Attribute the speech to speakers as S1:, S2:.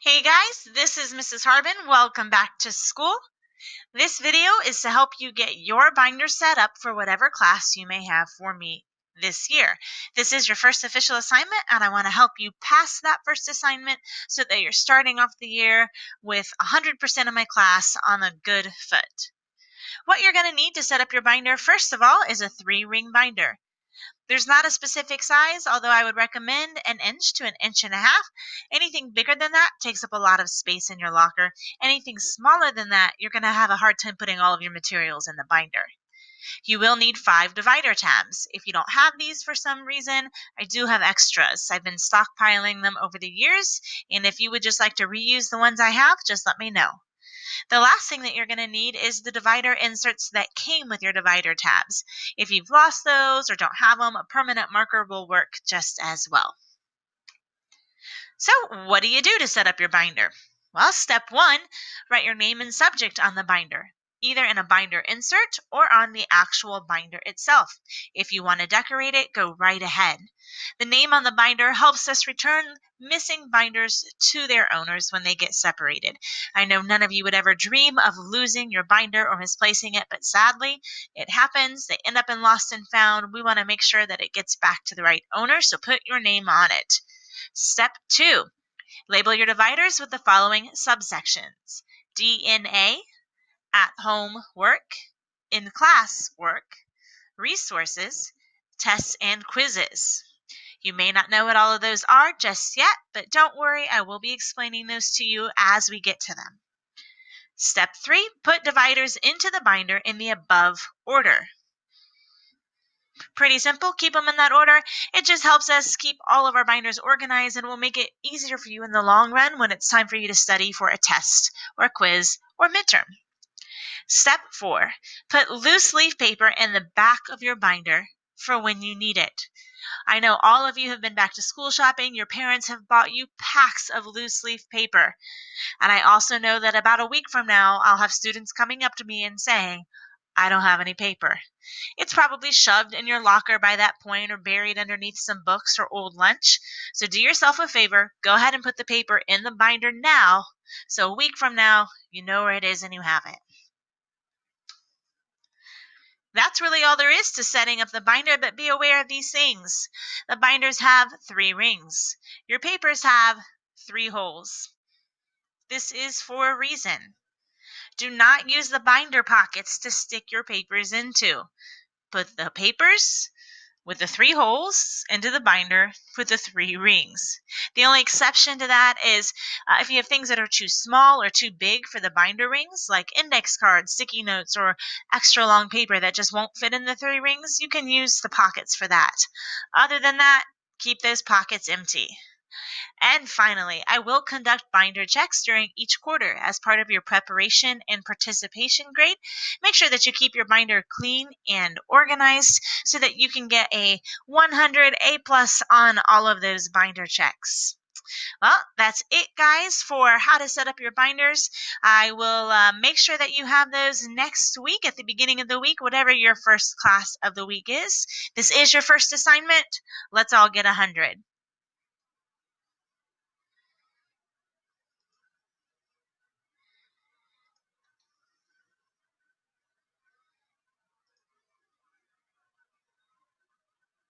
S1: Hey guys, this is Mrs. Harbin. Welcome back to school. This video is to help you get your binder set up for whatever class you may have for me this year. This is your first official assignment, and I want to help you pass that first assignment so that you're starting off the year with 100% of my class on a good foot. What you're going to need to set up your binder, first of all, is a 3-ring binder. There's not a specific size, although I would recommend an inch to an inch and a half. Anything bigger than that takes up a lot of space in your locker. Anything smaller than that, you're going to have a hard time putting all of your materials in the binder. You will need 5 divider tabs. If you don't have these for some reason, I do have extras. I've been stockpiling them over the years, and if you would just like to reuse the ones I have, just let me know. The last thing that you're going to need is the divider inserts that came with your divider tabs. If you've lost those or don't have them, a permanent marker will work just as well. So what do you do to set up your binder? Well, step 1, write your name and subject on the binder, either in a binder insert or on the actual binder itself. If you want to decorate it, go right ahead. The name on the binder helps us return missing binders to their owners when they get separated. I know none of you would ever dream of losing your binder or misplacing it, but sadly, it happens. They end up in lost and found. We want to make sure that it gets back to the right owner, so put your name on it. Step 2, label your dividers with the following subsections: DNA, at home work, in class work, resources, tests, and quizzes. You may not know what all of those are just yet, but don't worry, I will be explaining those to you as we get to them. Step 3, put dividers into the binder in the above order. Pretty simple, keep them in that order. It just helps us keep all of our binders organized and will make it easier for you in the long run when it's time for you to study for a test or a quiz or midterm. Step 4, put loose leaf paper in the back of your binder for when you need it. I know all of you have been back to school shopping. Your parents have bought you packs of loose leaf paper. And I also know that about a week from now, I'll have students coming up to me and saying, I don't have any paper. It's probably shoved in your locker by that point or buried underneath some books or old lunch. So do yourself a favor, go ahead and put the paper in the binder now, so a week from now, you know where it is and you have it. That's really all there is to setting up the binder, but be aware of these things. The binders have 3 rings. Your papers have 3 holes. This is for a reason. Do not use the binder pockets to stick your papers into. Put the papers with the 3 holes into the binder with the 3 rings. The only exception to that is if you have things that are too small or too big for the binder rings, like index cards, sticky notes, or extra long paper that just won't fit in the 3 rings, you can use the pockets for that. Other than that, keep those pockets empty. And finally, I will conduct binder checks during each quarter as part of your preparation and participation grade. Make sure that you keep your binder clean and organized so that you can get a 100 A+ on all of those binder checks. Well, that's it, guys, for how to set up your binders. I will make sure that you have those next week at the beginning of the week, whatever your first class of the week is. This is your first assignment. Let's all get 100.